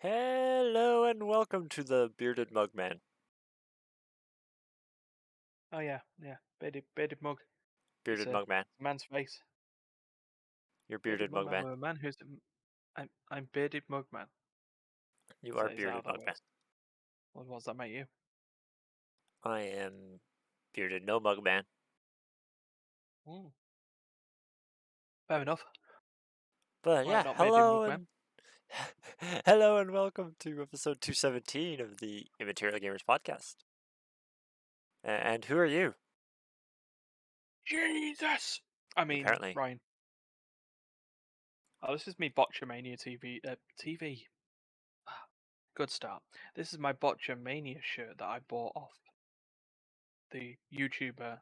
Hello and welcome to the Bearded Mugman. Oh yeah. Bearded mug. It's Bearded a Mugman. man's face. You're Bearded Bearded mugman. I'm Mugman. a man who's. I'm bearded mugman. You are Is that how Bearded that Mugman. works? What does that make you? I am Bearded No Mugman. Mm, fair enough. But I'm yeah, not bearded hello mugman. and hello and welcome to episode 217 of the Immaterial Gamers Podcast. And who are you? Jesus. I mean Apparently, Ryan. Oh, this is me Botchamania TV. TV. Good start. This is my Botchamania shirt that I bought off the YouTuber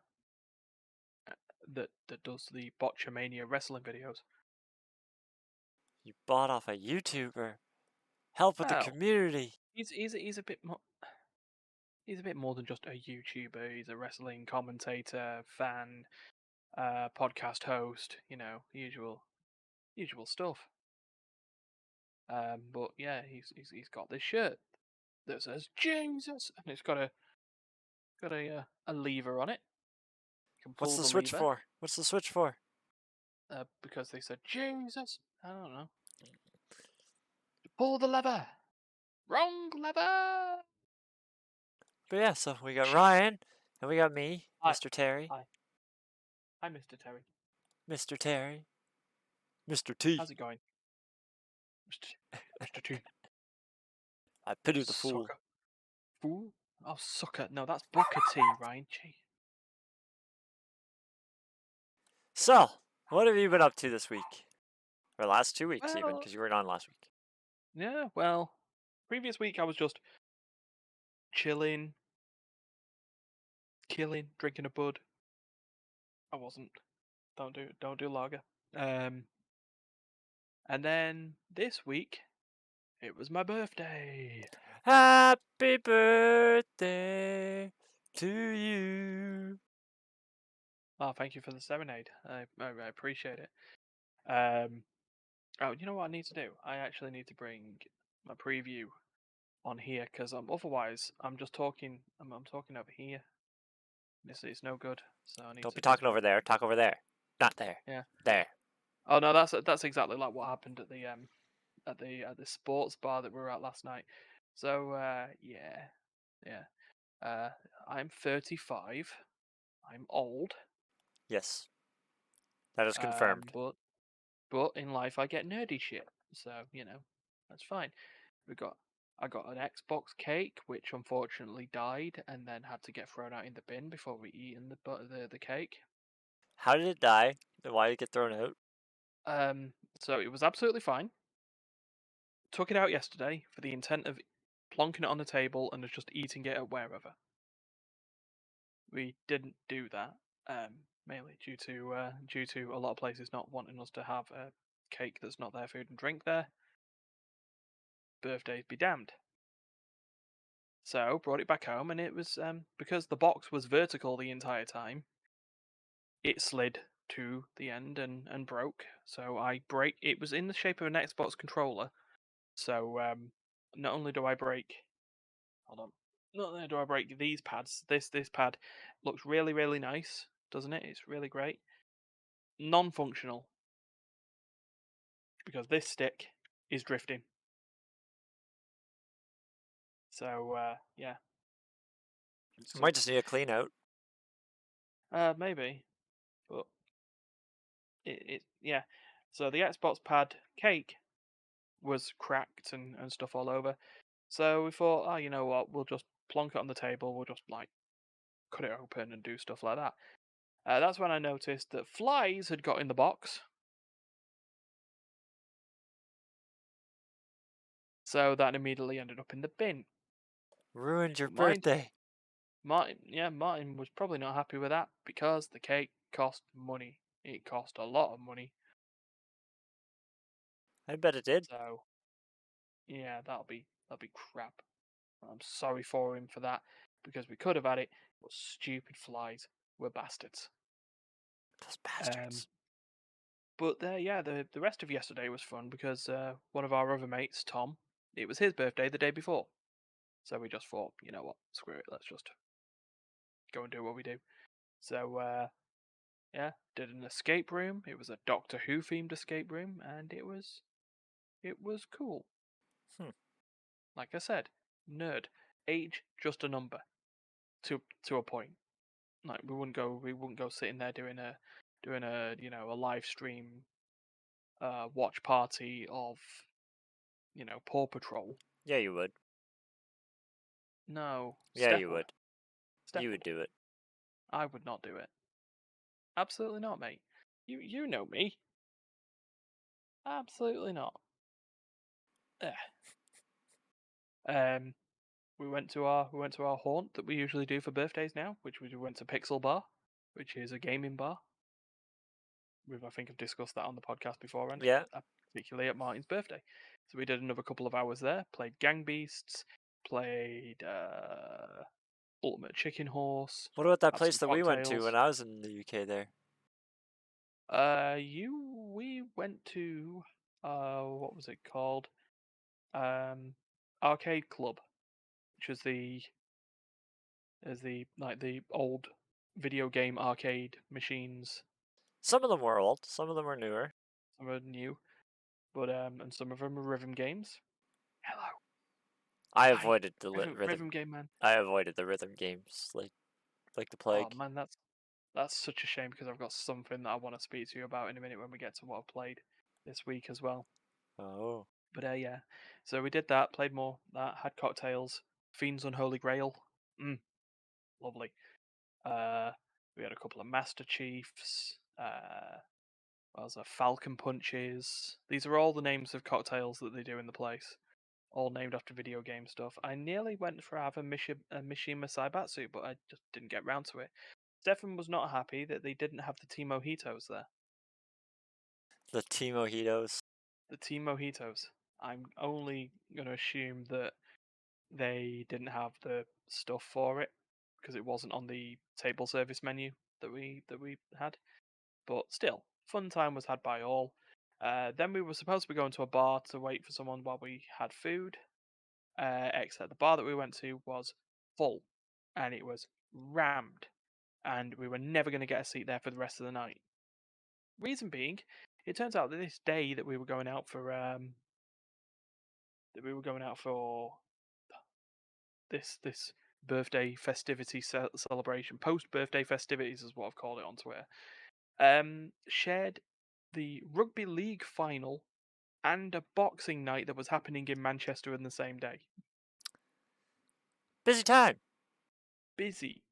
that does the Botchamania wrestling videos. you bought off a YouTuber. Help with the Well, community. he's a bit more. He's a bit more than just a YouTuber. He's a wrestling commentator, fan, podcast host. Usual stuff. But yeah, he's got this shirt that says Jesus, and it's got a lever on it. You can What's pull the the switch lever for? What's the switch for? because they said Jesus. I don't know. Pull the lever. Wrong lever. But yeah, so we got Ryan and we got me, Hi, Mr. Terry. hi, hi, Mr. Terry. Mr. Terry. Mr. T. How's it going, Mr. T? I pity the fool. Sucker. Fool. Oh, sucker. No, that's Booker T, Ryan. Gee. So, what have you been up to this week? Or last 2 weeks, even, Well, because you weren't on last week. yeah, well, previous week I was just chilling, killing, drinking a bud. I wasn't. Don't do lager. Um, and then this week it was my birthday. Happy birthday to you. Oh, thank you for the serenade. I appreciate it. Um, oh, you know what I need to do? I actually need to bring my preview on here because otherwise I'm just talking. I'm talking over here. It's no good. So I need Don't be to just talking over bring. there. Talk over there. Not there. Yeah. There. Oh no, that's exactly like what happened at the sports bar that we were at last night. So yeah. Uh, I'm 35. I'm old. Yes. That is confirmed. But in life I get nerdy shit. So that's fine. We got I got an Xbox cake, which unfortunately died and then had to get thrown out in the bin before we eaten the cake. How did it die? And why did it get thrown out? So it was absolutely fine. Took it out yesterday for the intent of plonking it on the table and just eating it at wherever. We didn't do that, mainly due to a lot of places not wanting us to have a cake that's not their food and drink there. Birthdays be damned. So brought it back home, and it was because the box was vertical the entire time. It slid to the end and broke. So I break. It was in the shape of an Xbox controller. So not only do I break hold on. Not only do I break these pads, this pad looks really nice, doesn't it? It's really great. Non-functional because this stick is drifting. So yeah, I it's might just need a clean out. maybe, but it yeah. So the Xbox pad cake was cracked and stuff all over. So we thought, oh, you know what? We'll just plonk it on the table. We'll just like cut it open and do stuff like that. That's when I noticed that flies had got in the box. So that immediately ended up in the bin. Ruined your But mind you, birthday. Martin was probably not happy with that because the cake cost money. It cost a lot of money. I bet it did. So yeah, that'll be crap. I'm sorry for him for that because we could have had it, but stupid flies were bastards. Those Um, bastards. but yeah, the rest of yesterday was fun because one of our other mates, Tom. It was his birthday the day before. So we just thought, you know what, screw it, let's just go and do what we do. So yeah, did an escape room. It was a Doctor Who themed escape room, and it was cool. Hmm. Like I said, nerd. Age just a number to a point. Like we wouldn't go sitting there doing a a live stream watch party of Paw Patrol. Yeah, you would. No, Yeah, step you up, would. step You would up. do it. I would not do it. Absolutely not, mate. You know me. Absolutely not. Eh. Um, we went to our haunt that we usually do for birthdays now, which we went to Pixel Bar, which is a gaming bar. I think I've discussed that on the podcast beforehand, Yeah. particularly at Martin's birthday. So we did another couple of hours there, played Gang Beasts, played Ultimate Chicken Horse, What about that had some place that we went to when cocktails. I was in the UK there? We went to what was it called? Um, Arcade Club, which was the old video game arcade machines. Some of them were old, some of them were newer. Some are new, but and some of them are rhythm games. Hello, I hi, avoided the rhythm rhythm. game man. I avoided the rhythm games like the Oh plague. man, that's such a shame because I've got something that I want to speak to you about in a minute when we get to what I've played this week as well. Oh. But yeah, so we did that, played more, that had cocktails, Fiend's Unholy Grail, lovely. Uh, we had a couple of Master Chiefs. What was a Falcon Punches. These are all the names of cocktails that they do in the place, all named after video game stuff. I nearly went for have a Mishima Saibatsu, but I just didn't get round to it. Stefan was not happy that they didn't have the tea mojitos there. The tea mojitos. The tea mojitos. I'm only going to assume that they didn't have the stuff for it because it wasn't on the table service menu that we had. But still, fun time was had by all. Then we were supposed to be going to a bar to wait for someone while we had food. Except the bar that we went to was full, and it was rammed, and we were never going to get a seat there for the rest of the night. Reason being, it turns out that this day that we were going out for this birthday festivity celebration, post birthday festivities is what I've called it on Twitter. Shared the rugby league final and a boxing night that was happening in Manchester in the same day. Busy time. Busy,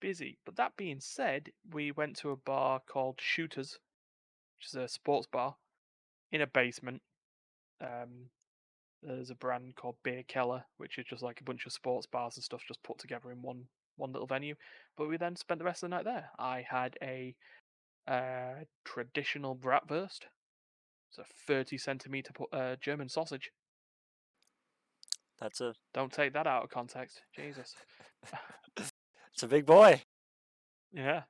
busy. But that being said, we went to a bar called Shooters, which is a sports bar in a basement. Um, there's a brand called Beer Keller, which is just like a bunch of sports bars and stuff just put together in one little venue. But we then spent the rest of the night there. I had a traditional bratwurst. It's a 30 centimeter German sausage. That's a Don't take that out of context. Jesus. it's a big boy. Yeah.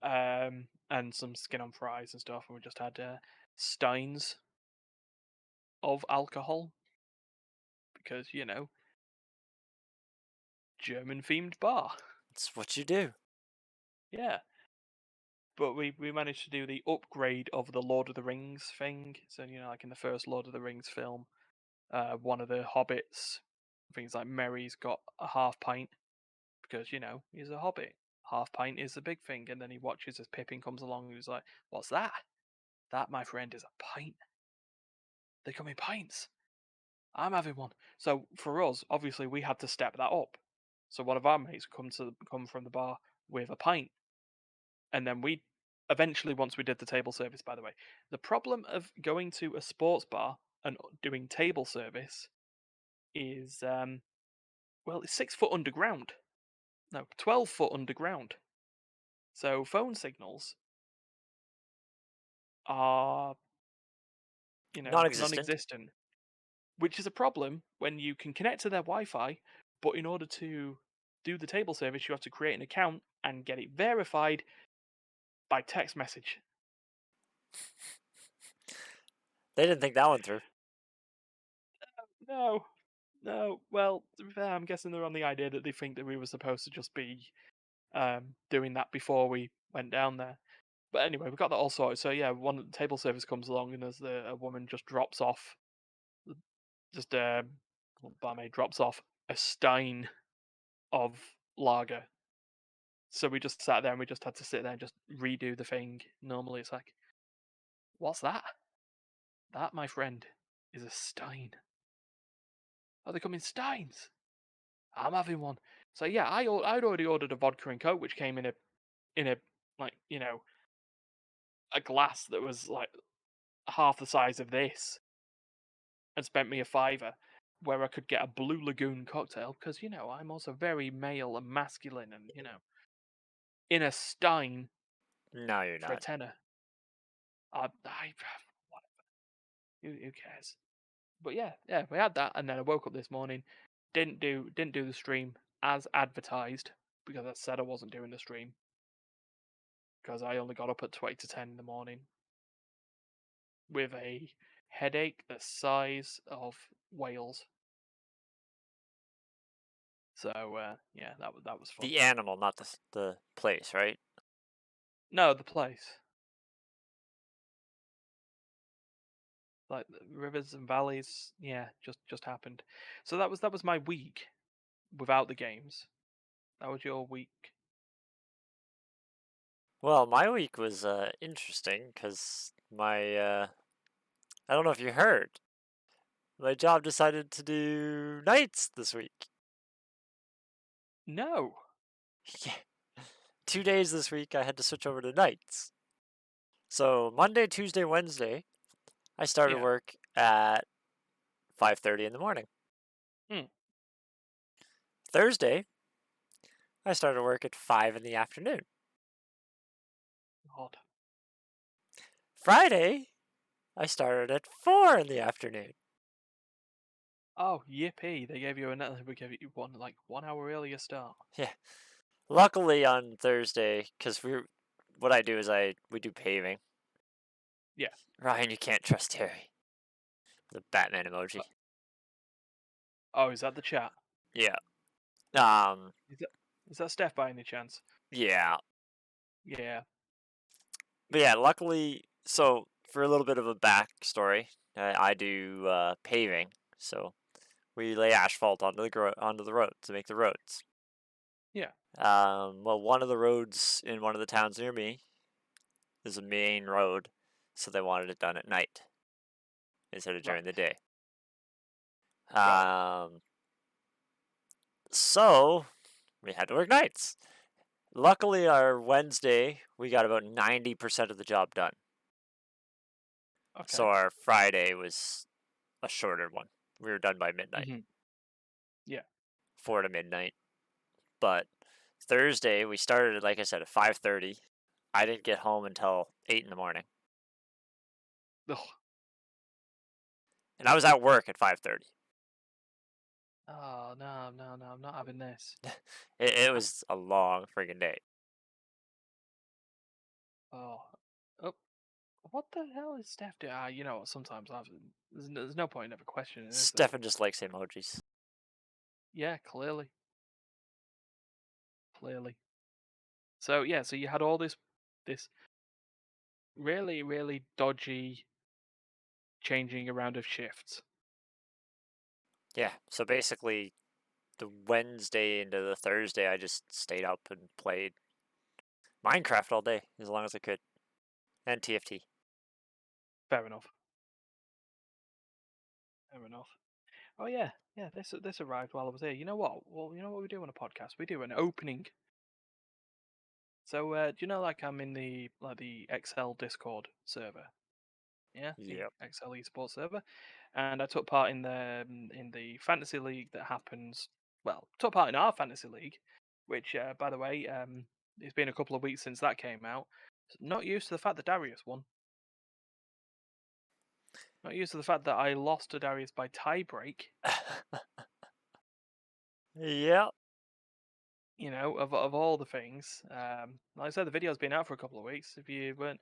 And some skin on fries and stuff. And we just had steins of alcohol because, German themed bar. It's what you do. Yeah. But we managed to do the upgrade of the Lord of the Rings thing. So, like in the first Lord of the Rings film, one of the hobbits, things like Merry's got a half pint because, he's a hobbit. Half pint is the big thing. And then he watches as Pippin comes along and he's like, "What's that? That, my friend, is a pint. They come in pints. I'm having one." So for us, obviously, we had to step that up. So one of our mates come from the bar with a pint, and then we eventually, once we did the table service, by the way, the problem of going to a sports bar and doing table service is, well, it's 6 foot underground. No, 12 foot underground. So phone signals are, Non-existent. non-existent, which is a problem when you can connect to their Wi-Fi, but in order to do the table service, you have to create an account and get it verified by text message. They didn't think that one through. No, no. Well, to be fair, I'm guessing they're on the idea that they think that we were supposed to just be doing that before we went down there. But anyway, we got that all sorted. So yeah, one table service comes along, and as a woman just drops off, just barmaid drops off a stein of lager. So we just sat there and we just had to sit there and just redo the thing. Normally, it's like, what's that? That, my friend, is a stein. Oh, they come in steins. I'm having one. So yeah, I'd already ordered a vodka and coke, which came in a like a glass that was like half the size of this, and spent me a fiver, where I could get a Blue Lagoon cocktail because I'm also very male and masculine, and in a stein No, you're for a not. tenner. I who cares? But yeah, we had that, and then I woke up this morning, didn't do the stream as advertised because I said I wasn't doing the stream because I only got up at 20 to 10 in the morning with a headache the size of Wales. So yeah, that was fun. The animal, not the place, right? No, the place, like the rivers and valleys, yeah, just happened. So that was my week without the games. That was your week. Well, my week was interesting because I don't know if you heard, my job decided to do nights this week. No. Yeah. 2 days this week I had to switch over to nights. So Monday, Tuesday, Wednesday, I started Yeah. work at 5:30 in the morning. Hmm. Thursday, I started work at 5 in the afternoon. Odd. Friday, I started at 4 in the afternoon. Oh, yippee! They gave you another. We gave you 1 hour earlier start. Yeah. Luckily on Thursday, because what I do is we do paving. Yeah. Ryan, you can't trust Terry. The Batman Uh, emoji. oh, is that the chat? Yeah. Um. Is that Steph by any chance? Yeah. Yeah. But yeah, luckily, so for a little bit of a backstory, I do paving. So we lay asphalt onto the roads to make the roads. Yeah. Well, one of the roads in one of the towns near me is a main road, so they wanted it done at night instead of during the Right. day. Got it. So we had to work nights. Luckily, our Wednesday we got about 90% of the job done. So Okay. our Friday was a shorter one. We were done by midnight, Hmm. Yeah. 4 to midnight. But Thursday we started, like I said, at 5:30. I didn't get home until 8 in the morning, Ugh. and I was at work at 5:30. Oh no, no, no! I'm not having this. It was a long friggin' day. Oh. Oh. What the hell is Steph doing? You know what? Sometimes there's no point in ever questioning, is there? Stefan just likes emojis. Yeah, clearly, clearly. So yeah, so you had all this really, really dodgy changing around of shifts. Yeah, so basically the Wednesday into the Thursday, I just stayed up and played Minecraft all day as long as I could, and TFT. Fair enough. Fair enough. Oh yeah, yeah. This arrived while I was here. You know what? Well, you know what we do on a podcast? We do an opening. So do you know, like, I'm in the XL Discord server? Yeah, the Yep. XL eSports server, and I took part in the fantasy league that happens. Well, took part in our fantasy league, which, by the way, it's been a couple of weeks since that came out. Not used to the fact that Darius won. Not used to the fact that I lost to Darius by tiebreak. Yep. Of all the things. Like I said, the video's been out for a couple of weeks. If you were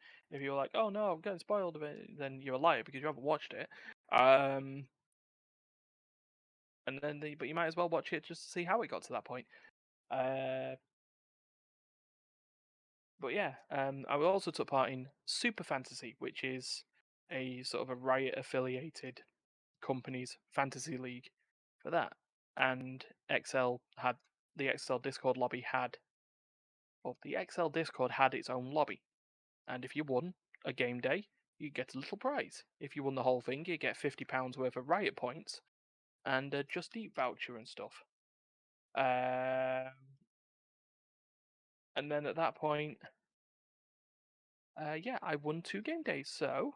like, oh no, I'm getting spoiled of it, then you're a liar because you haven't watched it. Um, and then but you might as well watch it just to see how it got to that point. But yeah, I also took part in Super Fantasy, which is a sort of a Riot affiliated company's fantasy league for that. And XL had the XL Discord lobby had, well, the XL Discord had its own lobby, and if you won a game day, you get a little prize. If you won the whole thing, you get £50 worth of Riot points and a Just Eat voucher and stuff. Um, and then at that point, yeah, I won 2 game days. So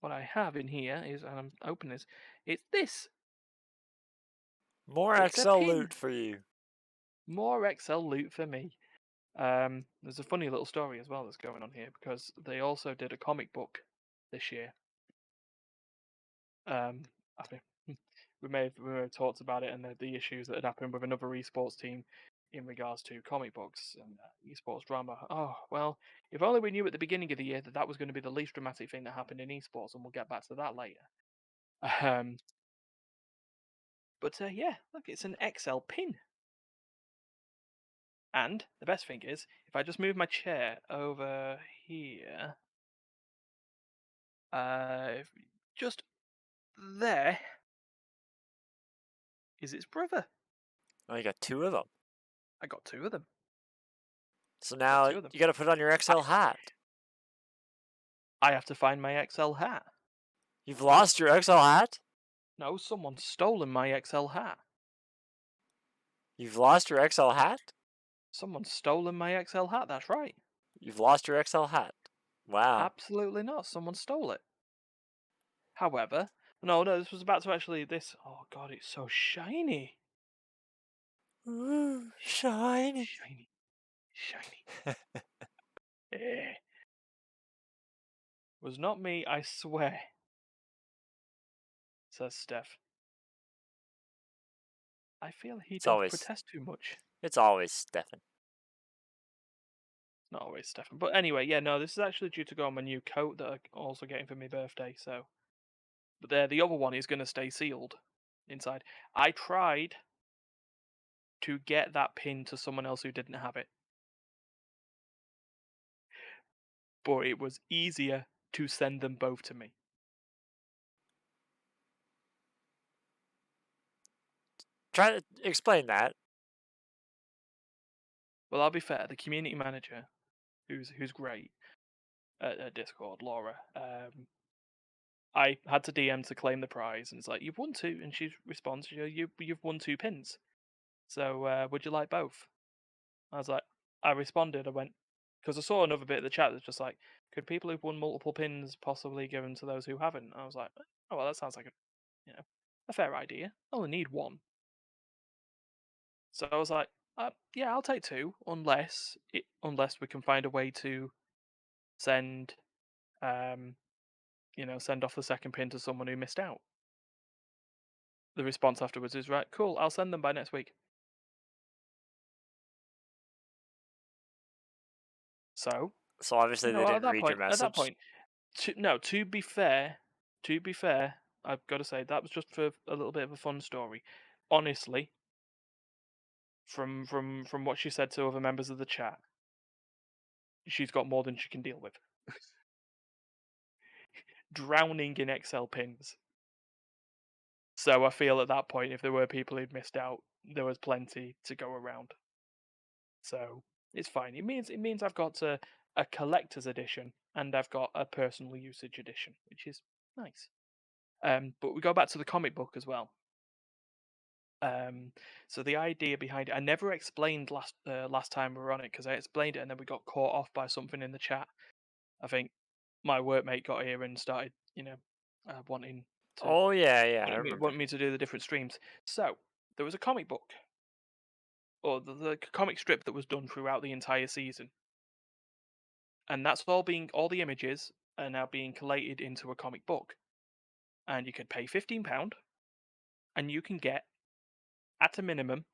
what I have in here is, and I'm opening this, it's this. More It's a XL pin. loot for you. More XL loot for me. There's a funny little story as well that's going on here because they also did a comic book this year. I think we may have talked about it and the issues that had happened with another esports team in regards to comic books and esports drama. Oh well, if only we knew at the beginning of the year that that was going to be the least dramatic thing that happened in esports, and we'll get back to that later. Um, but yeah, look, it's an XL pin. And the best thing is, if I just move my chair over here, just there is its brother. Oh, you got 2 of them. I got 2 of them. So Got now 2 of them. you got to put on your I, XL hat. I have to find my XL hat. You've lost your XL hat? No, someone's stolen my XL hat. You've lost your XL hat? Someone's stolen my XL hat. That's right. You've lost your XL hat. Wow. Absolutely not. Someone stole it. However, no, this was about to actually this. Oh god, it's so shiny. Ooh, shiny. Shiny. Shiny. Eh. Was not me, I swear. Says Steph. I feel he It's doth always, protest too much. it's always Stefan. Not always Stefan. But anyway, yeah, no, this is actually due to go on my new coat that I'm also getting for my birthday, so. But the other one is going to stay sealed inside. I tried to get that pin to someone else who didn't have it, but it was easier to send them both to me. Try to explain that. Well, I'll be fair. The community manager, who's great at Discord, Laura. I had to DM to claim the prize, and it's like you've won 2, and she responds, you've won 2 pins. So would you like both? I was like, I responded. I went because I saw another bit of the chat that's just like, could people who've won multiple pins possibly give them to those who haven't? I was like, oh well, that sounds like a fair idea. I only need 1. So I was like, yeah, I'll take 2, unless we can find a way to send send off the second pin to someone who missed out. The response afterwards is right, cool, I'll send them by next week. So, So obviously they at didn't that read your point, message. to be fair, I've got to say that was just for a little bit of a fun story. Honestly, from what she said to other members of the chat, she's got more than she can deal with. Drowning in XL pins. So I feel at that point, if there were people who'd missed out, there was plenty to go around. So it's fine. It means I've got a collector's edition and I've got a personal usage edition, which is nice. But we go back to the comic book as well. So the idea behind it, I never explained last time we were on it because I explained it and then we got caught off by something in the chat. I think my workmate got here and started, wanting to Oh yeah, yeah, I wanting me, remember. wanting me to do the different streams. So there was a comic book or the comic strip that was done throughout the entire season, and that's all the images are now being collated into a comic book, and you could pay £15 and you can get at a minimum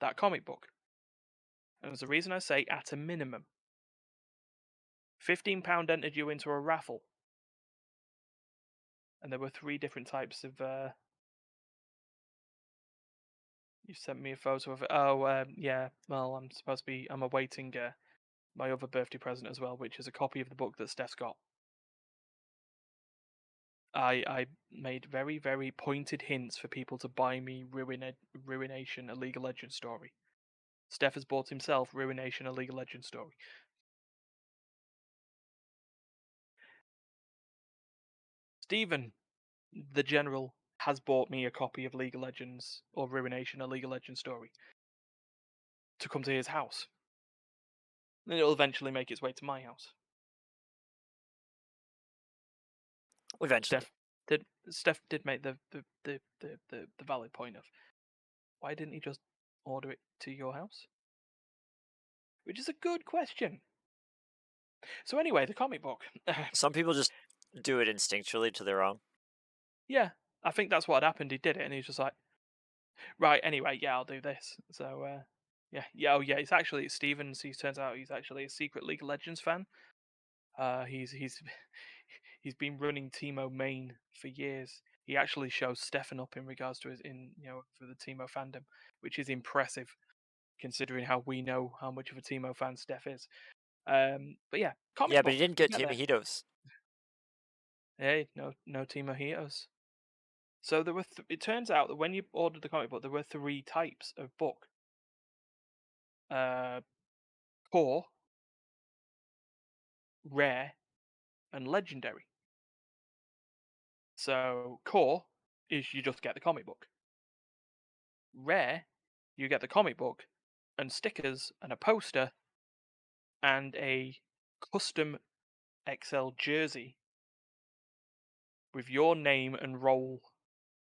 that comic book. And there's a reason I say at a minimum. £15 entered you into a raffle, and there were 3 different types of You sent me a photo of it. Oh, yeah. Well, I'm awaiting my other birthday present as well, which is a copy of the book that Steph's got. I made very, very pointed hints for people to buy me Ruination, a League of Legends story. Steph has bought himself Ruination, a League of Legends story. Stephen, the general, has bought me a copy of League of Legends or Ruination, a League of Legends story to come to his house. And it'll eventually make its way to my house. Eventually. Steph did make the valid point of why didn't he just order it to your house? Which is a good question. So anyway, the comic book. Some people just do it instinctually to their own. Yeah, I think that's what had happened. He did it, and he's just like, right. Anyway, yeah, I'll do this. So yeah. Oh yeah, it's Stevens. He turns out he's actually a secret League of Legends fan. He's he's been running Teemo main for years. He actually shows Stefan up in regards to for the Teemo fandom, which is impressive considering how we know how much of a Teemo fan Steph is. But yeah, comic Yeah, but he book. didn't We get get there. Mojitos. Hey, no Teemo Hitos. So it turns out that when you ordered the comic book, there were three types of book: uh, core, rare, and legendary. So core is you just get the comic book. Rare, you get the comic book and stickers and a poster and a custom XL jersey with your name and role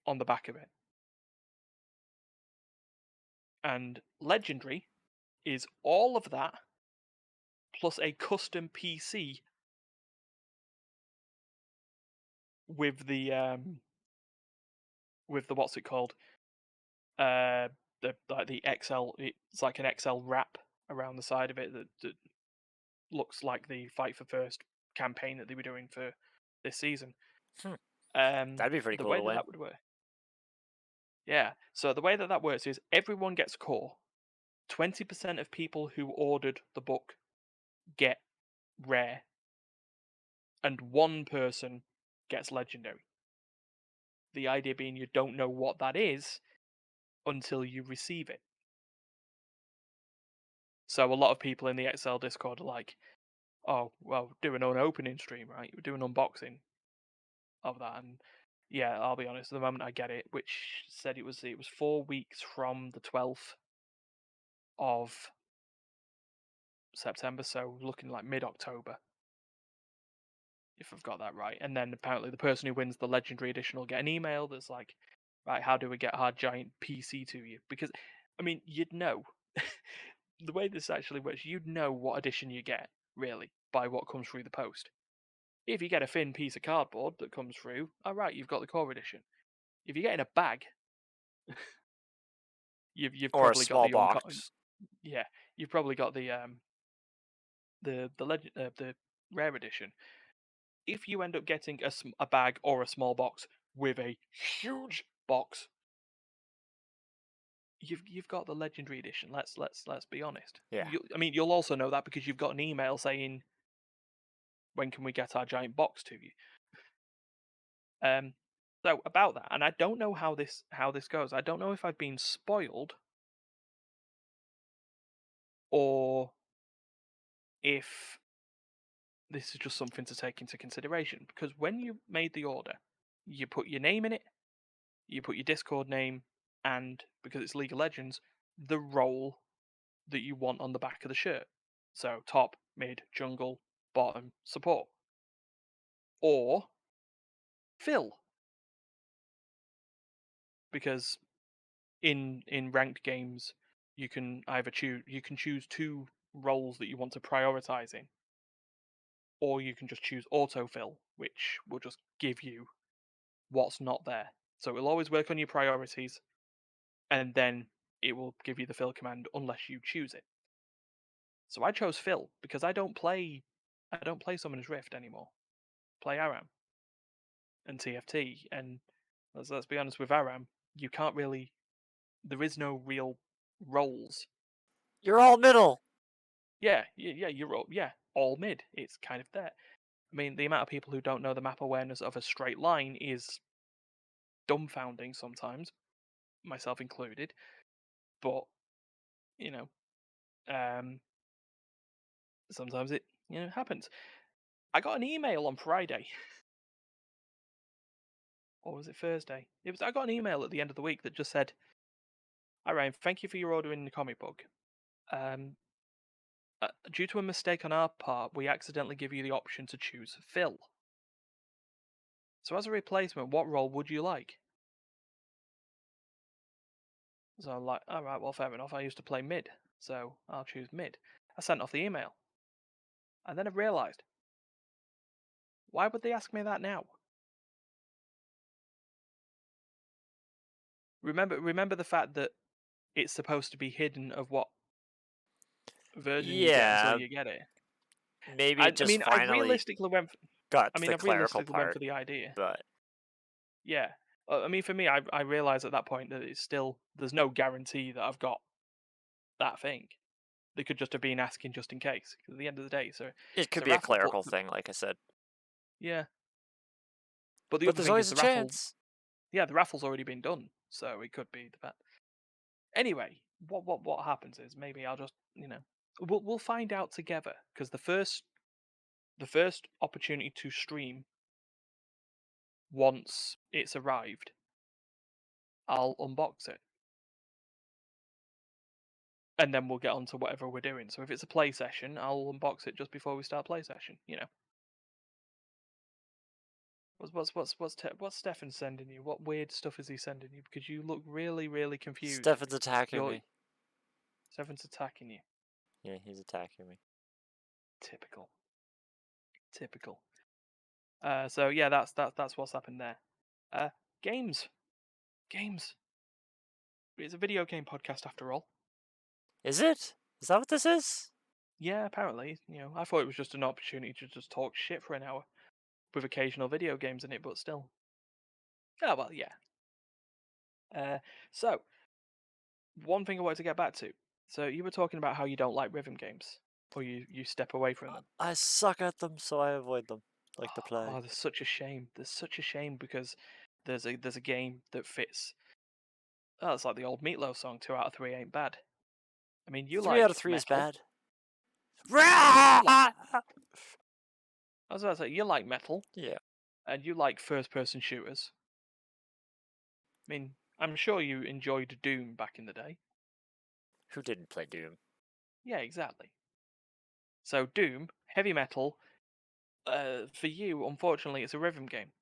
on the back of it. And legendary is all of that plus a custom PC with the what's it called? The XL. It's like an XL wrap around the side of it that looks like the Fight for First campaign that they were doing for this season. Hmm. That'd be pretty The cool way to that win. that would work. Yeah. So the way that that works is everyone gets core. 20% of people who ordered the book get rare, and one person gets legendary. The idea being you don't know what that is until you receive it. So a lot of people in the XL Discord are like, "Oh, well, do an opening stream, right? Do an unboxing of that." And yeah, I'll be honest. The moment I get it, which said it was 4 weeks from the 12th of September, so looking like mid-October, if I've got that right. And then apparently the person who wins the legendary edition will get an email that's like, right, how do we get our giant PC to you? Because, I mean, you'd know. The way this actually works, you'd know what edition you get, really, by what comes through the post. If you get a thin piece of cardboard that comes through, all right, you've got the core edition. If you get in a bag, you've Or a probably got small the box. yeah, you've probably got the rare edition. If you end up getting a bag or a small box with a huge box, you've got the legendary edition. Let's be honest. Yeah. I mean, you'll also know that because you've got an email saying, when can we get our giant box to you? Um, so about that, and I don't know how this goes. I don't know if I've been spoiled or if this is just something to take into consideration. Because when you made the order, you put your name in it, you put your Discord name, and because it's League of Legends, the role that you want on the back of the shirt. So top, mid, jungle, bottom, support. Or fill. Because in ranked games you can choose two roles that you want to prioritize in, or you can just choose autofill, which will just give you what's not there. So it will always work on your priorities, and then it will give you the fill command unless you choose it. So I chose fill because I don't play Summoner's Rift anymore. Play Aram and TFT, and let's be honest with Aram, you can't really there is no real roles. You're all middle. Yeah, all mid. It's kind of there. I mean, the amount of people who don't know the map awareness of a straight line is dumbfounding sometimes, myself included. But you know, um, sometimes it happens. I got an email on Friday, or was it Thursday? I got an email at the end of the week that just said, "Hi Ryan, thank you for your order in the comic book. Um, due to a mistake on our part, we accidentally give you the option to choose Phil. So as a replacement, what role would you like?" So I'm like, all right, well, fair enough. I used to play mid, so I'll choose mid. I sent off the email, and then I realised, why would they ask me that now? Remember the fact that it's supposed to be hidden of what version you get until Yeah, you get it. maybe I, it I just mean, I finally realistically went. got I to mean, the I clerical realistically went part, for the idea. but Yeah. I mean, for me, I realised at that point that it's still there's no guarantee that I've got that thing. They could just have been asking just in case. 'Cause at the end of the day, so it it's could a be a raffle. clerical thing, like I said. Yeah. But the But other there's thing is always a the raffle. chance. Yeah, the raffle's already been done, so it could be the fact. Anyway, what happens is maybe I'll just we'll find out together because the first opportunity to stream once it's arrived, I'll unbox it and then we'll get on to whatever we're doing. So if it's a play session, I'll unbox it just before we start play session. What's Stefan sending you? What weird stuff is he sending you? Because you look really really confused. Stefan's attacking Your me. Stefan's attacking you. Yeah, he's attacking me. Typical. Typical. So yeah, that's what's happened there. Uh, games, games. It's a video game podcast after all. Is it? Is that what this is? Yeah, apparently. I thought it was just an opportunity to just talk shit for an hour with occasional video games in it, but still. Oh well, yeah. Uh, so one thing I wanted to get back to. So you were talking about how you don't like rhythm games, or you step away from them. I suck at them, so I avoid them like the plague. Oh, there's such a shame. There's such a shame because there's a game that fits. Oh, it's like the old Meatloaf song. 2 out of 3 ain't bad. I mean, you 3 out of like 3 is metal. bad. You like. I was about to say you like metal, Yeah. and you like first-person shooters. I mean, I'm sure you enjoyed Doom back in the day. Who didn't play Doom? Yeah, exactly. So Doom, heavy metal. For you, unfortunately, it's a rhythm game.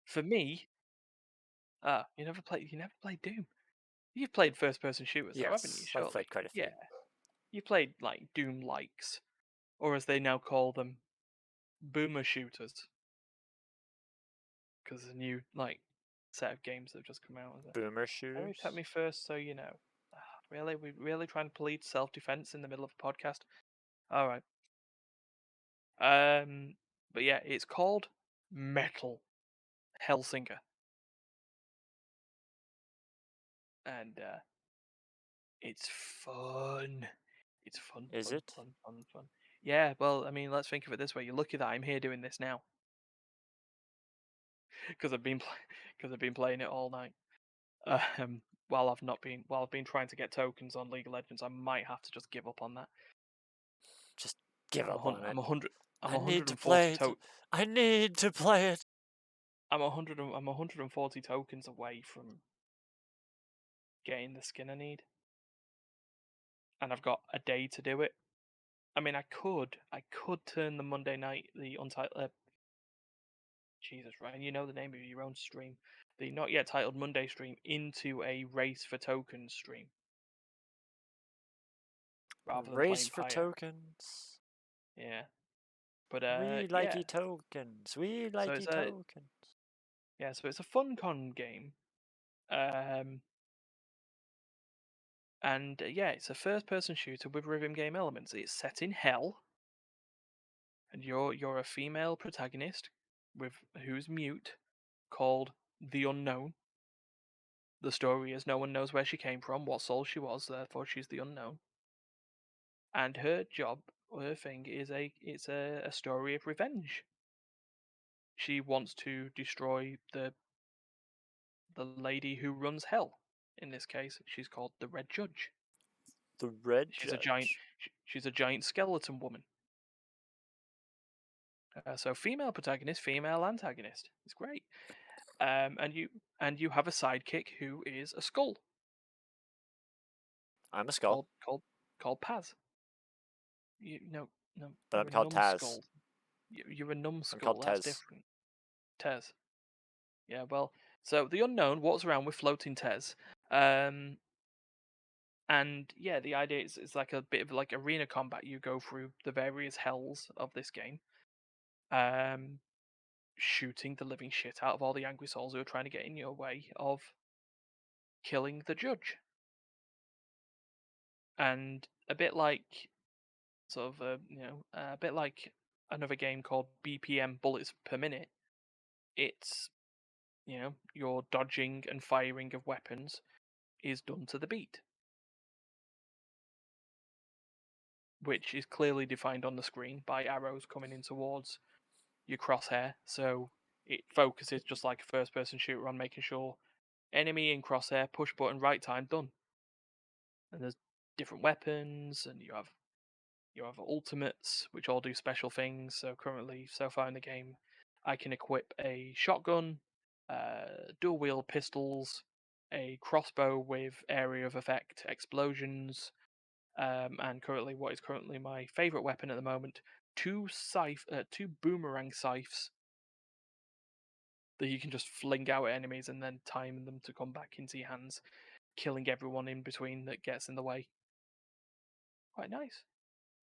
For me, you never played Doom. You've played first-person shooters, though, haven't you? Yes, I've Surely. played quite a Yeah, few. you played like Doom likes, or as they now call them, boomer shooters, because there's a new set of games that have just come out. Boomer Harry pet shooters? me first, so you know. Really, we really trying to plead self-defense in the middle of a podcast. All right. But yeah, it's called Metal Hellsinger, and it's fun. It's fun, Is fun, it? fun, fun, fun. Yeah, well, I mean, let's think of it this way. You're lucky that I'm here doing this now, because because I've been playing it all night. While I've been trying to get tokens on League of Legends, I might have to just give up on that. Just give I'm a up hundred. on it. I'm a hundred. I'm I need to 140 play it. I need to play it. I'm 140 tokens away from getting the skin I need, and I've got a day to do it. I mean, I could turn the Monday night, the untitled. Jesus, Ryan, you know the name of your own stream, the not yet titled Monday stream, into a race for tokens stream rather than Race playing for Pyre. tokens. Yeah, but We yeah. likey tokens. We So it's likey a tokens. so it's a fun con game. Um, and yeah, it's a first-person shooter with rhythm game elements. It's set in hell, and you're a female protagonist with who's mute, called the Unknown. The story is no one knows where she came from, what soul she was, therefore she's the unknown. And her job, her thing, is a story of revenge. She wants to destroy the lady who runs hell. In this case, she's called the Red Judge. The Red She's a giant. Judge. She's a giant skeleton woman. So female protagonist, female antagonist. It's great. And you have a sidekick who is a skull I'm a skull, called Paz. No, but I'm you're a called Taz. numbskull. You're a I'm called numbskull. That's Tez. different. Tez. Yeah, well, so the unknown walks around with floating Tez. Um, and yeah, the idea is it's like a bit of like arena combat. You go through the various hells of this game, um, shooting the living shit out of all the angry souls who are trying to get in your way of killing the judge. And a bit like sort of a bit like another game called BPM Bullets Per Minute. It's your dodging and firing of weapons is done to the beat, which is clearly defined on the screen by arrows coming in towards your crosshair. So it focuses just like a first person shooter on making sure enemy in crosshair, push button, right time, done. And there's different weapons, and you have ultimates, which all do special things. So currently, so far in the game, I can equip a shotgun, dual wield pistols, a crossbow with area of effect explosions, and currently, what is currently my favorite weapon at the moment, two boomerang scythes that you can just fling out at enemies and then time them to come back into your hands, killing everyone in between that gets in the way. Quite nice.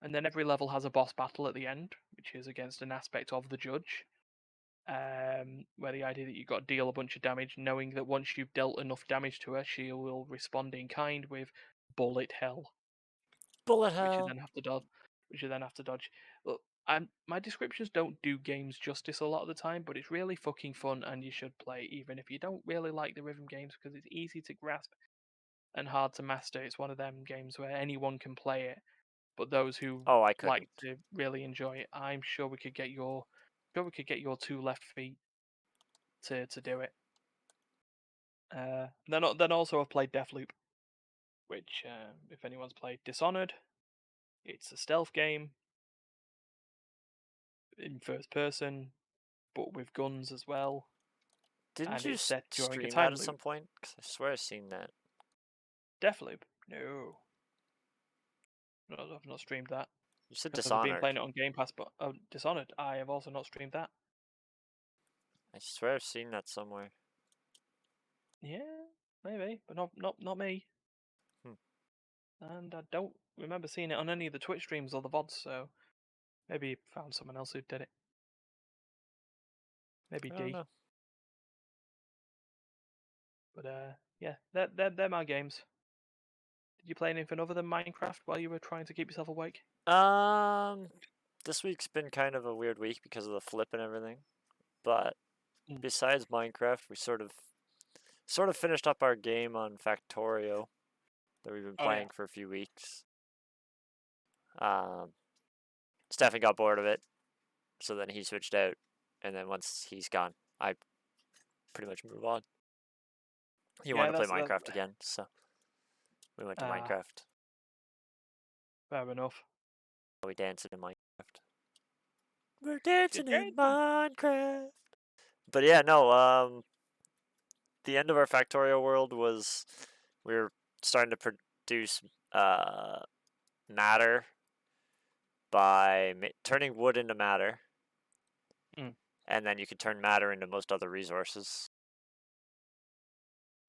And then every level has a boss battle at the end, which is against an aspect of the judge. Where the idea that you've got to deal a bunch of damage, knowing that once you've dealt enough damage to her, she will respond in kind with bullet hell, Bullet which you hell. then have to dodge. Look, my descriptions don't do games justice a lot of the time, but it's really fucking fun, and you should play even if you don't really like the rhythm games because it's easy to grasp and hard to master. It's one of them games where anyone can play it, but those who Oh, I like couldn't. to really enjoy it, I'm sure we could get your two left feet to do it. Then also I've played Deathloop, which if anyone's played Dishonored, it's a stealth game in first person, but with guns as well, Didn't and you it's set during a stream that time at some loop. point? 'Cause I swear I've seen that. Deathloop? No, I've not streamed that You said because I've been Dishonored. playing it on Game Pass. But Dishonored, I have also not streamed that. I swear I've seen that somewhere. Yeah, maybe, but not me. Hmm. And I don't remember seeing it on any of the Twitch streams or the VODs. So maybe you found someone else who did it. Maybe I don't D. know. But yeah, they're my games. Did you play anything other than Minecraft while you were trying to keep yourself awake? Um, this week's been kind of a weird week because of the flip and everything. But Mm. besides Minecraft, we sort of finished up our game on Factorio that we've been Oh yeah. playing for a few weeks. Um, Stefan got bored of it, so then he switched out, and then once he's gone, I pretty much move on. He Yeah, wanted to play that's that. Minecraft again, so we went to Ah, Minecraft. fair enough. We danced in Minecraft. We're You're dancing in dancing. Minecraft. But yeah, no. The end of our Factorio world was we were starting to produce matter by turning wood into matter, Mm. and then you could turn matter into most other resources.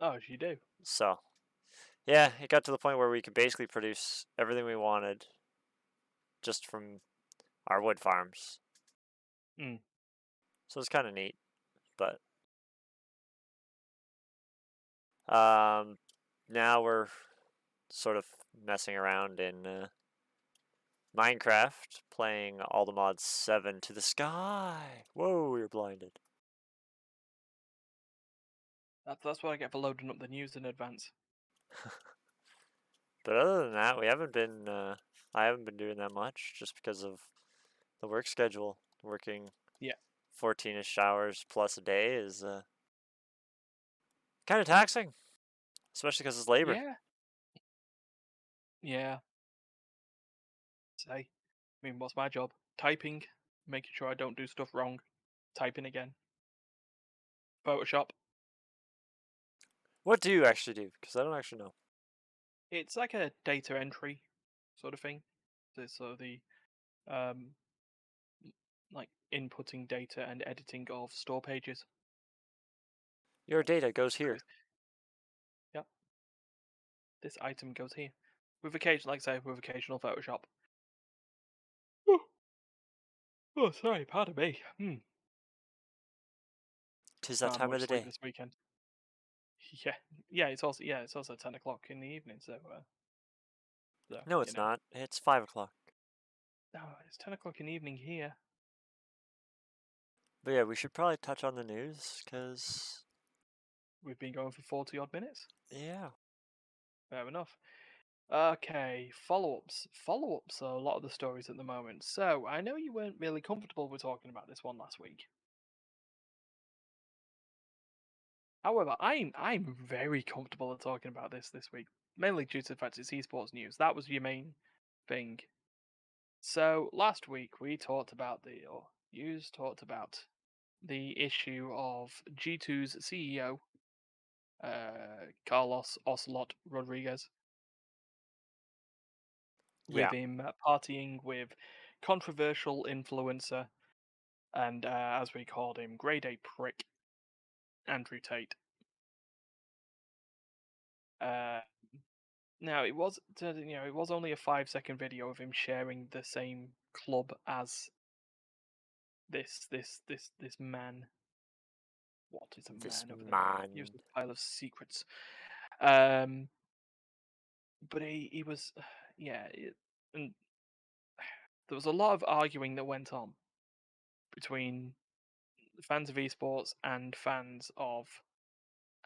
Oh, you do. So yeah, it got to the point where we could basically produce everything we wanted just from our wood farms. Mm. So it's kind of neat, but now we're sort of messing around in Minecraft, playing all the mods 7 to the sky. Whoa, you're blinded. That's what I get for loading up the news in advance. But other than that, we haven't been. I haven't been doing that much just because of the work schedule. Working Yeah. 14ish hours plus a day is kind of taxing, especially because it's labor. Yeah. Yeah. Say. I mean, what's my job? Typing, making sure I don't do stuff wrong, typing again. Photoshop. What do you actually do? Because I don't actually know. It's like a data entry sort of thing. So the um like inputting data and editing of store pages. Your data goes So here. it's, yeah, this item goes here. With occasional, like I say, with occasional Photoshop. Oh, oh, sorry, pardon me. 'Tis that Can't have time of much the sleep day. this weekend. Yeah, it's also 10 o'clock in the evening. So No, it's not. It's 5 o'clock. no, it's 10 o'clock in the evening here. But yeah, we should probably touch on the news because We've been going for 40 odd minutes. yeah, Fair enough. Okay, follow-ups. Follow-ups are a lot of the stories at the moment. So I know you weren't really comfortable with talking about this one last week. However, I'm very comfortable with talking about this week, mainly due to the fact it's esports news. That was your main thing. So last week we talked about or news talked about the issue of G2's CEO, Carlos Ocelot Rodriguez, with yeah, him partying with controversial influencer and, as we called him, grade A prick, Andrew Tate. Uh, Now it was only a 5-second video of him sharing the same club as this man. What is a this man over there? He was man. a pile of secrets. Um, but he was, yeah, and there was a lot of arguing that went on between fans of esports and fans of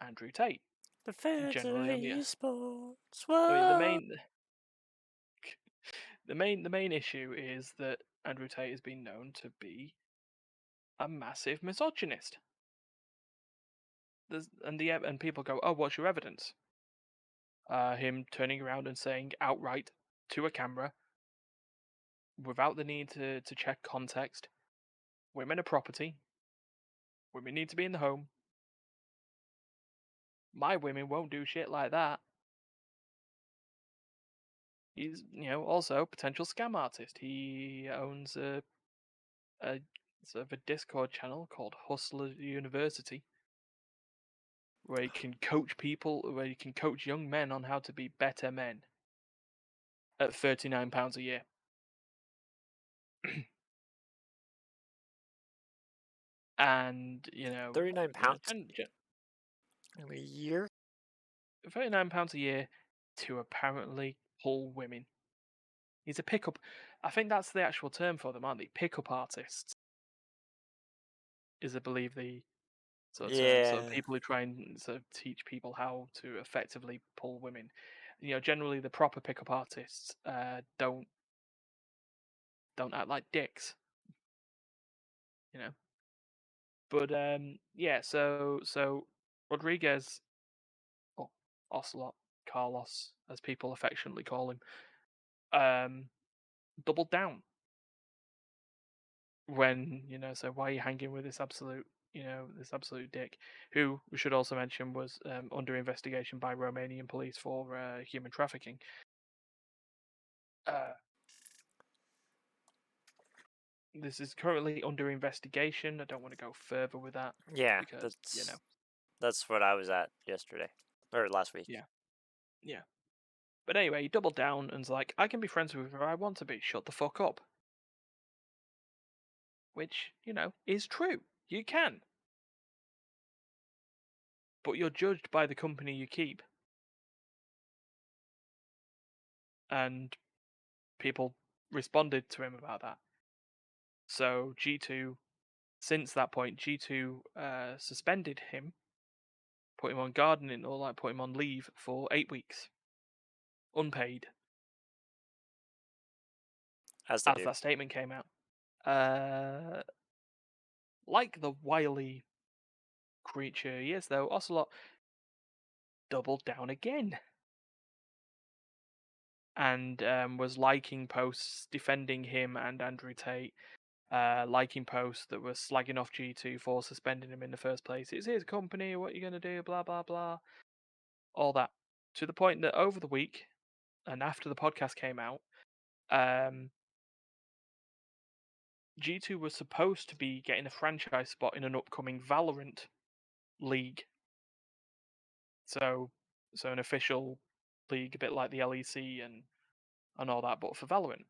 Andrew Tate. The fans of Generally, esports. I mean, Whoa. the main issue is that Andrew Tate has been known to be a massive misogynist. And people go, "Oh, what's your evidence?" Him turning around and saying outright to a camera, without the need to check context, "Women are property. Women need to be in the home. My women won't do shit like that." He's, also a potential scam artist. He owns a sort of a Discord channel called Hustler University, where you can coach young men on how to be better men at £39 a year. And, 39 pounds gen, a year. £39 a year to apparently pull women. He's a pickup. I think that's the actual term for them, aren't they? Pickup artists is, I believe, the sort of term. So Yeah. people who try and sort of teach people how to effectively pull women. Generally the proper pickup artists don't act like dicks. You know. But yeah. So Rodriguez, or Ocelot, Carlos, as people affectionately call him, um, doubled down when, so why are you hanging with this absolute dick, who we should also mention was under investigation by Romanian police for human trafficking. Uh, this is currently under investigation. I don't want to go further with that Yeah, because, that's what I was at yesterday or last week. yeah, yeah. But anyway, he doubled down and's like, I can be friends with whoever I want to be. Shut the fuck up. Which, is true. You can. But you're judged by the company you keep. And people responded to him about that. So G2, since that point, G2 suspended him put him on gardening or like put him on leave for 8 weeks, unpaid, As they as do. that statement came out. Uh, like the wily creature he is, though, Ocelot doubled down again and was liking posts defending him and Andrew Tate, liking posts that were slagging off G2 for suspending him in the first place. It's his company, what are you going to do, blah, blah, blah. All that. To the point that over the week and after the podcast came out, um, G2 was supposed to be getting a franchise spot in an upcoming Valorant league. So, an official league, a bit like the LEC and all that, but for Valorant,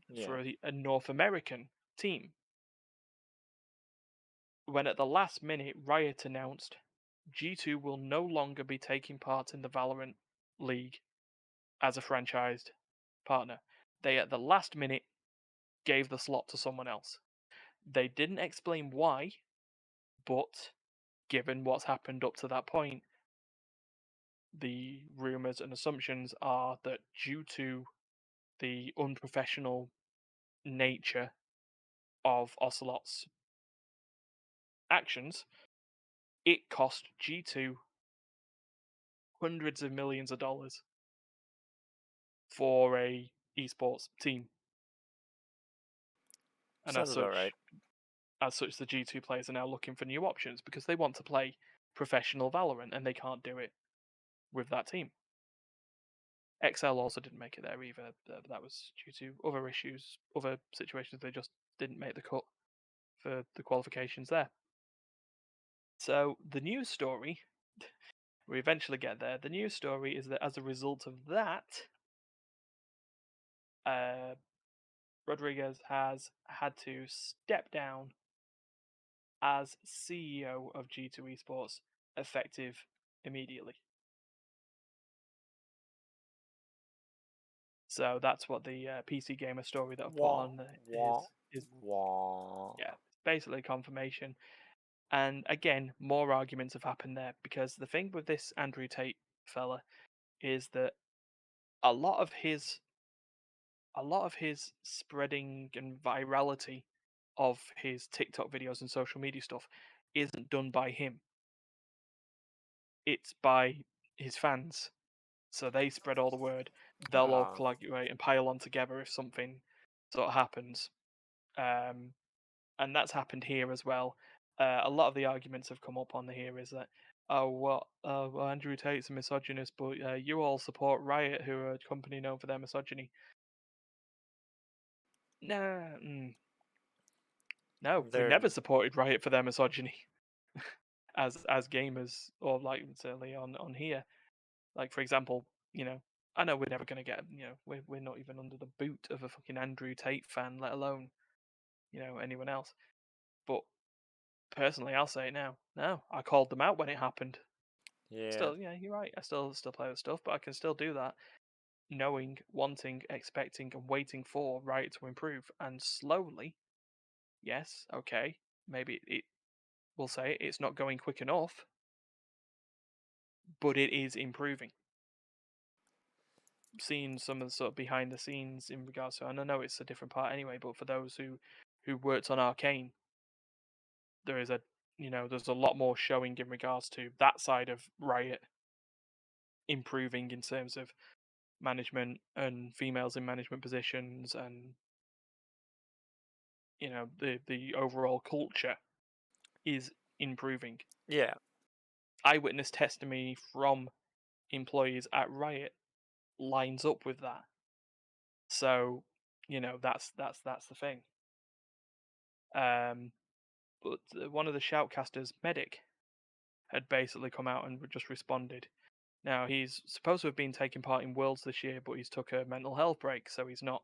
Yeah. a North American team. When at the last minute, Riot announced G2 will no longer be taking part in the Valorant league as a franchised partner. They at the last minute gave the slot to someone else. They didn't explain why, but given what's happened up to that point, the rumors and assumptions are that due to the unprofessional nature of Ocelot's actions, it cost G2 hundreds of millions of dollars for a esports team. And Sounds about right. as such, the G2 players are now looking for new options because they want to play professional Valorant and they can't do it with that team. XL also didn't make it there either. That was due to other issues, other situations. They just didn't make the cut for the qualifications there. So the news story, we eventually get there. The news story is that as a result of that, uh, Rodriguez has had to step down as CEO of G2 Esports, effective immediately. So that's what the PC Gamer story that I've put Wah, on wah, is wah. yeah, basically confirmation. And again, more arguments have happened there because the thing with this Andrew Tate fella is that a lot of his spreading and virality of his TikTok videos and social media stuff isn't done by him. It's by his fans. So they spread all the word. They'll all Uh, collaborate and pile on together if something sort of happens. Um, and that's happened here as well. A lot of the arguments have come up on here is that, oh, well, Andrew Tate's a misogynist, but you all support Riot, who are a company known for their misogyny. Nah, no, we they're never supported Riot for their misogyny as gamers, or like certainly on here. Like for example, I know we're never gonna get, we're not even under the boot of a fucking Andrew Tate fan, let alone anyone else. But personally, I'll say it now. No, I called them out when it happened. yeah. Still, yeah, you're right. I still play with stuff, but I can still do that, knowing, wanting, expecting, and waiting for Riot to improve, and slowly. Yes, okay, maybe it. We'll say it's not going quick enough, but it is improving. Seeing some of the sort of behind the scenes in regards to, and I know it's a different part anyway, but for those who worked on Arcane, there is there's a lot more showing in regards to that side of Riot improving in terms of management and females in management positions, and the overall culture is improving. Yeah. Eyewitness testimony from employees at Riot lines up with that. So, that's the thing. Um, but one of the shoutcasters, Medic, had basically come out and just responded. Now he's supposed to have been taking part in Worlds this year, but he's took a mental health break, so he's not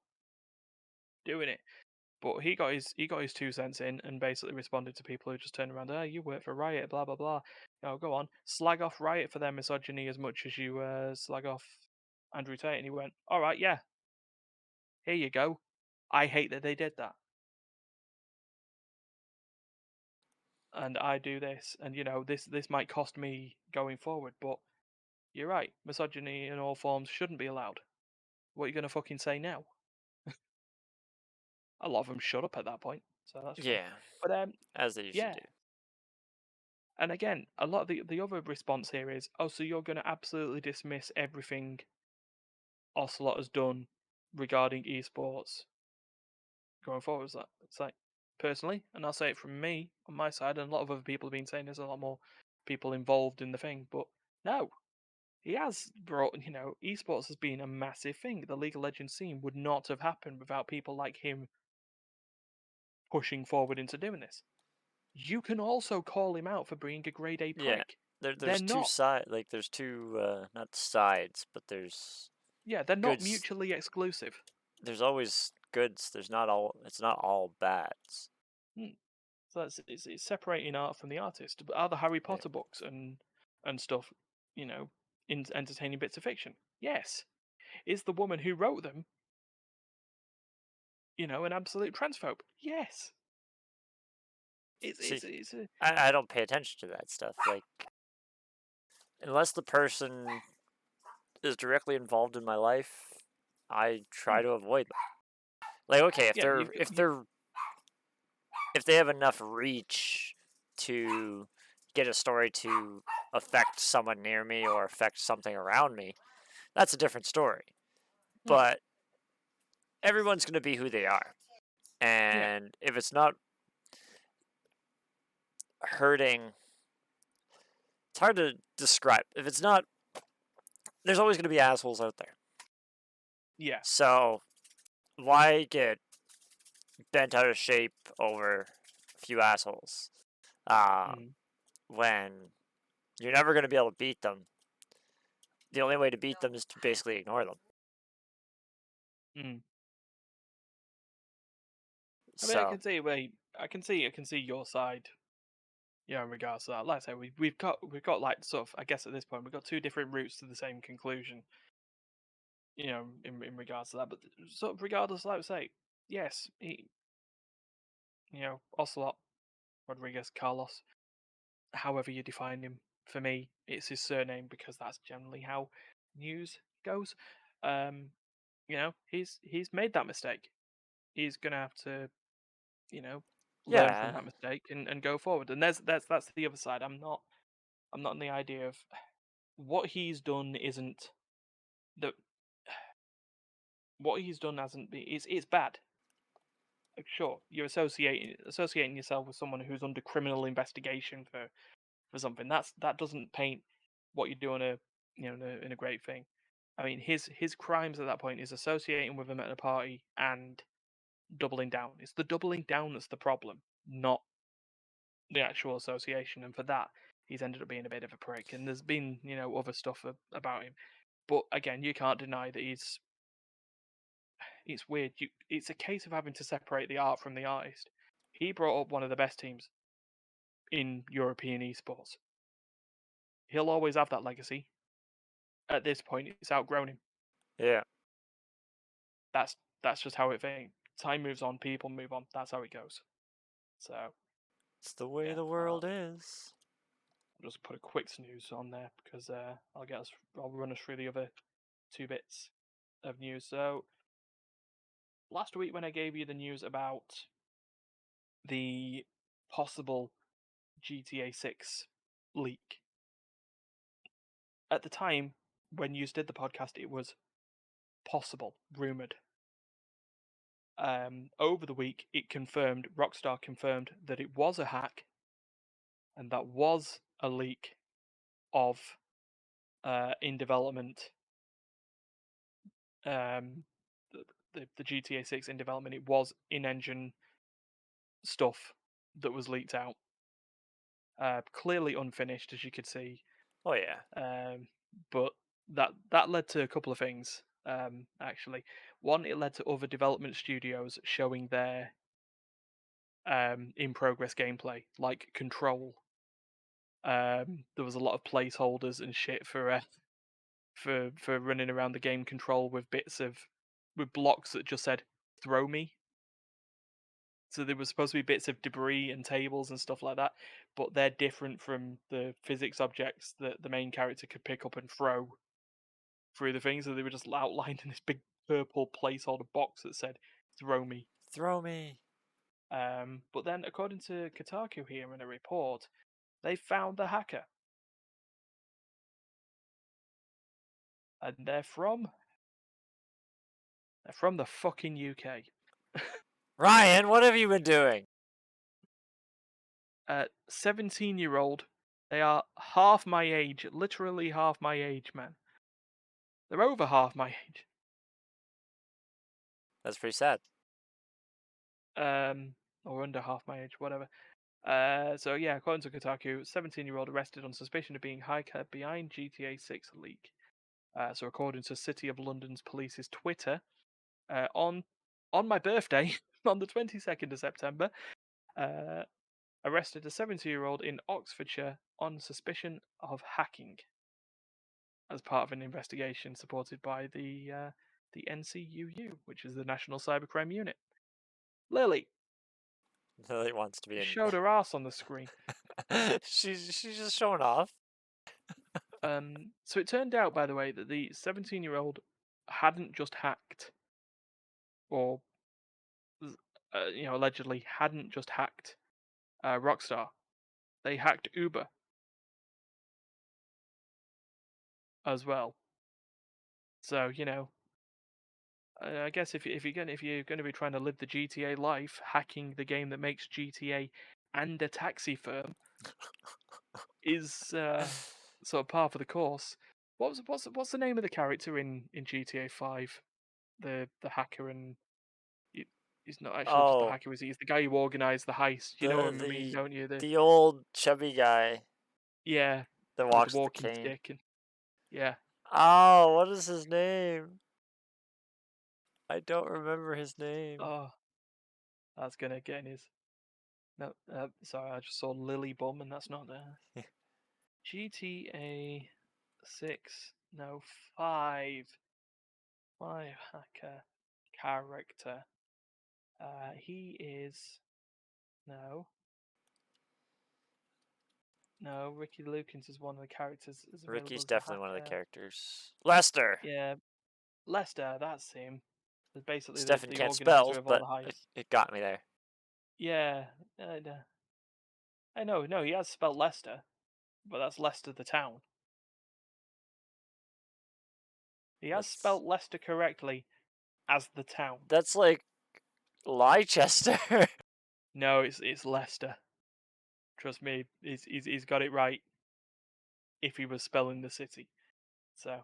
doing it. But he got his 2 cents in and basically responded to people who just turned around. Oh, you work for Riot, blah blah blah. Go on, slag off Riot for their misogyny as much as you slag off Andrew Tate. And he went, all right, yeah, here you go. I hate that they did that. and I do this, and this might cost me going forward. But you're right, misogyny in all forms shouldn't be allowed. What are you gonna fucking say now? A lot of them shut up at that point, so that's fine. Yeah, But as they usually yeah, do. and again, a lot of the other response here is, oh, so you're gonna absolutely dismiss everything Ocelot has done regarding esports going forward. It's like personally, and I'll say it from me on my side, and a lot of other people have been saying there's a lot more people involved in the thing, but no, he has brought, esports has been a massive thing. The League of Legends scene would not have happened without people like him pushing forward into doing this. You can also call him out for being a grade A Yeah, prick. They're there's two not, side like there's two not sides, but yeah, they're not goods. mutually exclusive. There's always goods. There's not all. It's not all bads. Hmm. So it's separating art from the artist. But are the Harry Yeah, Potter books and stuff, you know, entertaining bits of fiction? Yes. Is the woman who wrote them, an absolute transphobe? Yes. It's see, it's it's a I don't pay attention to that stuff. Like unless the person is directly involved in my life, I try hmm, to avoid them. Like okay, yeah. if they have enough reach to get a story to affect someone near me or affect something around me, that's a different story. Hmm, But everyone's going to be who they are. yeah, And if it's not hurting, it's hard to describe. If it's not, there's always going to be assholes out there. yeah. So why get bent out of shape over a few assholes Mm, when you're never going to be able to beat them? The only way to beat them is to basically ignore them. mm. I mean, I So can see where I can see your side. Yeah, in regards to that, like I say, we've got like sort of, I guess at this point we've got two different routes to the same conclusion. In regards to that, but sort of regardless, like I say, yes, Ocelot Rodriguez Carlos, however you define him. For me, it's his surname because that's generally how news goes. Um, he's made that mistake. He's gonna have to, you know, learn from yeah, that mistake and go forward. And that's the other side. I'm not in the idea of what he's done isn't the what he's done hasn't been it's bad. Like, sure, you're associating yourself with someone who's under criminal investigation for something. That doesn't paint what you're doing in a great thing. I mean, his crimes at that point is associating with him at a party and doubling down. It's the doubling down that's the problem, not the actual association. And for that, he's ended up being a bit of a prick. And there's been other stuff about him. But again, you can't deny that it's weird. It's a case of having to separate the art from the artist. He brought up one of the best teams in European esports. He'll always have that legacy. At this point, it's outgrown him. yeah. That's just how it thing. Time moves on, people move on. That's how it goes. So It's the way yeah, the world is. I'll just put a quick snooze on there because I'll run us through the other two bits of news. So last week when I gave you the news about the possible GTA 6 leak, at the time when you did the podcast, it was possible, rumored. Over the week, Rockstar confirmed that it was a hack and that was a leak of in development, um, the GTA 6 in development. It was in-engine stuff that was leaked out, clearly unfinished, as you could see. Oh yeah, Um, but that led to a couple of things. Actually, one, it led to other development studios showing their in progress gameplay, like Control. There was a lot of placeholders and shit for running around the game Control with blocks that just said "throw me." So there was supposed to be bits of debris and tables and stuff like that, but they're different from the physics objects that the main character could pick up and throw through the thing. So they were just outlined in this big purple placeholder box that said "Throw me." Throw me. But then, according to Kotaku here in a report, they found the hacker, and they're from the fucking UK. Ryan, what have you been doing? 17-year-old. They are half my age, literally half my age, man. They're over half my age. That's pretty sad. Or under half my age, whatever. So yeah, according to Kotaku, 17-year-old arrested on suspicion of being hiker behind GTA 6 leak. So according to City of London's police's Twitter, on my birthday, on the 22nd of September, uh, arrested a 70-year-old in Oxfordshire on suspicion of hacking as part of an investigation supported by the NCUU, which is the National Cybercrime Unit. Lily Lily wants to be in. showed her ass on the screen. She's just showing off. So it turned out, by the way, that the 17-year-old hadn't just hacked, or allegedly hadn't just hacked Rockstar. They hacked Uber as well. So I guess if you're going to be trying to live the GTA life, hacking the game that makes GTA and a taxi firm is sort of par for the course. What's the name of the character in GTA 5? The hacker, and he, he's not actually just the Oh, hacker, is he? He's the guy who organised the heist. You know the him, I mean, the don't you? the old chubby guy Yeah, that with the walks the walking cane. stick, and yeah. Oh, what is his name? I don't remember his name. Oh, that's gonna get in his. No, sorry, I just saw Lily Bum, and that's not there. GTA 6, no, 5. 5 hacker character. He is. No. No, Ricky Lukens is one of the characters is available Ricky's as the definitely one of the hacker. characters. Lester. Yeah, Lester, that's him. He's basically Stefan the can't organizer spell, of all but the heists. it got me there. Yeah, I know, no, he has spelled Leicester, but that's Leicester the town. He has That's spelt Leicester correctly as the town. that's like Leicester. No, it's Leicester. Trust me, he's got it right if he was spelling the city. So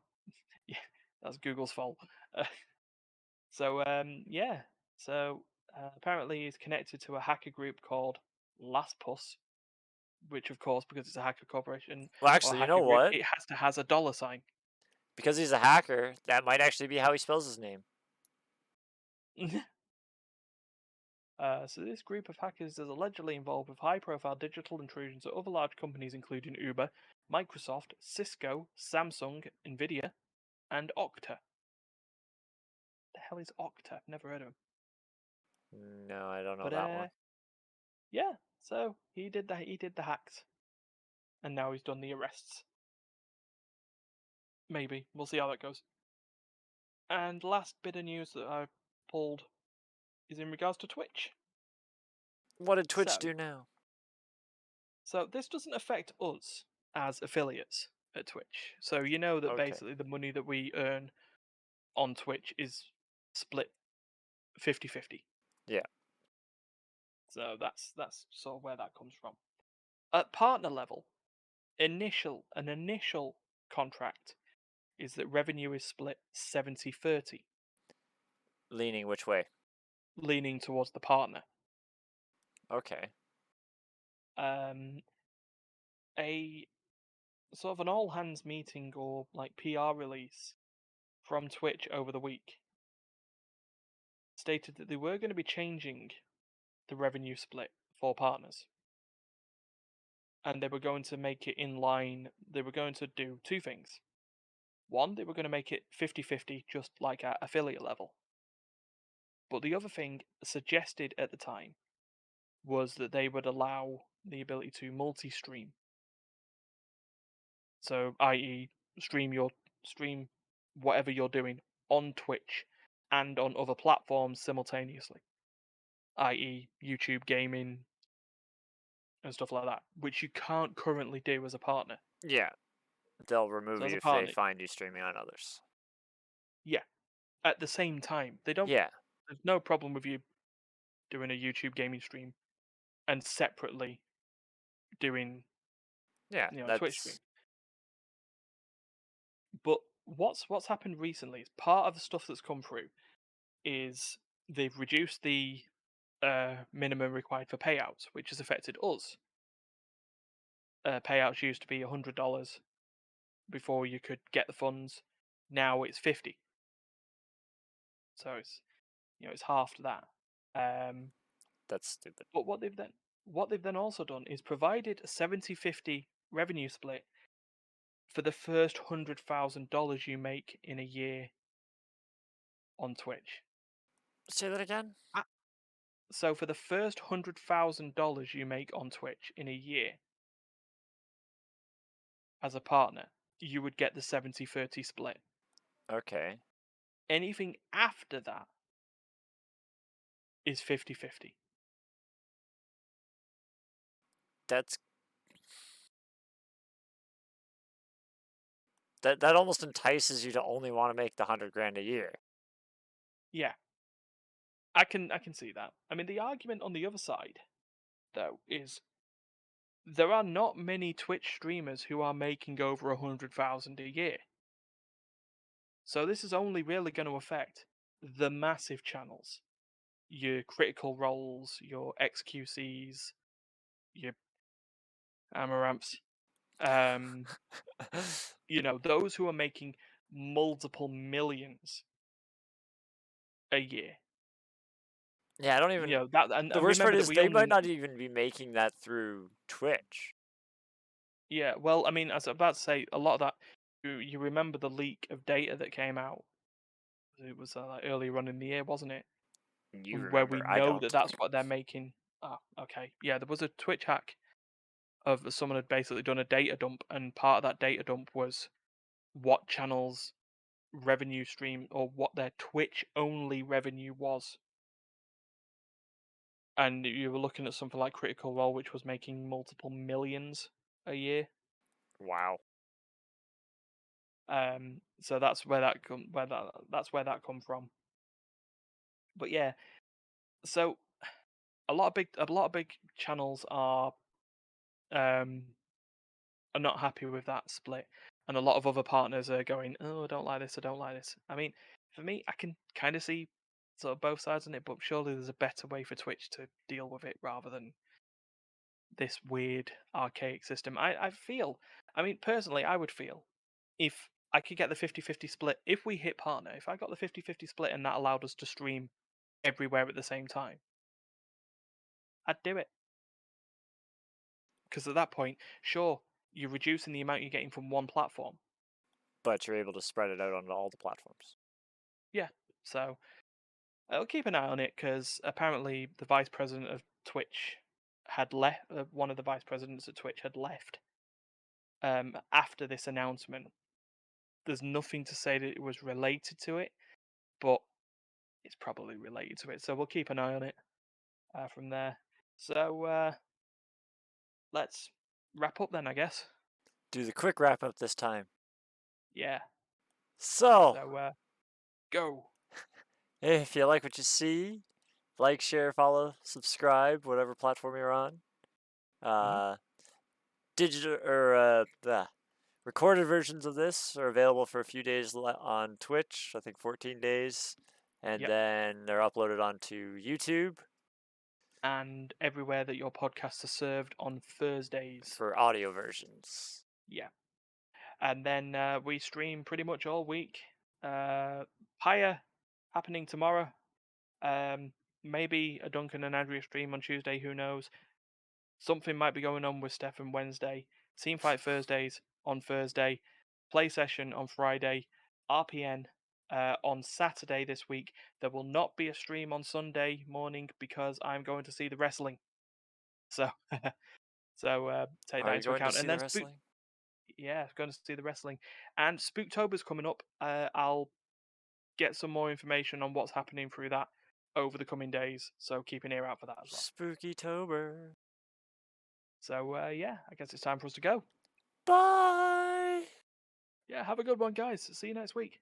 yeah, that's Google's fault. Uh, yeah. So apparently he's connected to a hacker group called LastPus, which of course, because it's a hacker corporation Well, or a actually, you know hacker group, what? it has a dollar sign. Because he's a hacker, that might actually be how he spells his name. So this group of hackers is allegedly involved with high-profile digital intrusions at other large companies including Uber, Microsoft, Cisco, Samsung, Nvidia, and Okta. The hell is Okta? Never heard of him. No, I don't know But that one. yeah. So he did the hacks, and now he's done the arrests. Maybe we'll see how that goes. And last bit of news that I pulled is in regards to Twitch. What did Twitch So, do now? so this doesn't affect us as affiliates at Twitch. So you know that Okay. basically the money that we earn on Twitch is split 50-50. Yeah. So that's sort of where that comes from. At partner level, an initial contract is that revenue is split 70-30, Leaning which way? leaning towards the partner. Okay. Um, a sort of an all hands meeting or like PR release from Twitch over the week stated that they were going to be changing the revenue split for partners. And they were going to make it in line, they were going to do two things. One, they were going to make it 50-50, just like at affiliate level. But the other thing suggested at the time was that they would allow the ability to multi-stream. So, i.e., stream whatever you're doing on Twitch and on other platforms simultaneously, i.e., YouTube gaming and stuff like that, which you can't currently do as a partner. Yeah, they'll So remove as you a if they partner, find you streaming on others. yeah, at the same time, they don't. Yeah, There's no problem with you doing a YouTube gaming stream and separately doing, yeah, a Twitch stream. that's But what's happened recently is part of the stuff that's come through is they've reduced the minimum required for payouts, which has affected us. Payouts used to be $100 before you could get the funds. Now it's 50, so it's half to that. Um, that's stupid. but what they've then also done is provided a 70-50 revenue split for the first $100,000 you make in a year on Twitch. Say that again? Ah, So for the first $100,000 you make on Twitch in a year as a partner, you would get the 70-30 split. Okay. Anything after that is 50-50. That's that almost entices you to only want to make the 100 grand a year. Yeah, I can see that. I mean, the argument on the other side, though, is there are not many Twitch streamers who are making over 100,000 a year. So this is only really going to affect the massive channels, your Critical Roles, your XQCs, your Amaramps, um, those who are making multiple millions a year. Yeah, I don't even. That, and, The and worst part remember that is we they might only. not even be making that through Twitch. Yeah, well, I mean, as I was about to say, a lot of that. You remember the leak of data that came out? It was like earlier on in the year, wasn't it? You Where we remember, I know that don't. that's what they're making. Ah, okay. Yeah, there was a Twitch hack of someone had basically done a data dump, and part of that data dump was what channels revenue stream or what their Twitch only revenue was. And you were looking at something like Critical Role, which was making multiple millions a year. Wow. So that's where that's where that come from. But yeah, so a lot of big channels um are not happy with that split, and a lot of other partners are going, "Oh, I don't like this. I don't like this." I mean, for me, I can kind of see sort of both sides in it, but surely there's a better way for Twitch to deal with it rather than this weird archaic system. I mean, personally, I would feel if I could get the 50-50 split, if we hit partner, if I got the 50-50 split and that allowed us to stream everywhere at the same time, I'd do it. Because at that point, sure, you're reducing the amount you're getting from one platform. But you're able to spread it out onto all the platforms. Yeah. So I'll keep an eye on it because apparently the vice president of Twitch had left, one of the vice presidents at Twitch had left after this announcement. There's nothing to say that it was related to it, but it's probably related to it. So we'll keep an eye on it from there. So let's wrap up then, I guess. Do the quick wrap up this time. Yeah. So, So go. if you like what you see, like, share, follow, subscribe, whatever platform you're on. Mhm. Uh, digital or the recorded versions of this are available for a few days on Twitch. I think 14 days, and Yep. then they're uploaded onto YouTube And everywhere that your podcasts are served on Thursdays. for audio versions. Yeah. And then we stream pretty much all week. Pyre happening tomorrow. Um, Maybe a Duncan and Adria stream on Tuesday. Who knows? Something might be going on with Stefan Wednesday. Team Fight Thursdays on Thursday. Play session on Friday. RPN on Saturday this week. There will not be a stream on Sunday morning because I'm going to see the wrestling. So take Are that you into going to account. see And the then wrestling? yeah, going to see the wrestling. And Spooktober's coming up. I'll get some more information on what's happening through that over the coming days. So keep an ear out for that as well. Spooky Tober. So yeah, I guess it's time for us to go. Bye. Yeah, have a good one, guys. See you next week.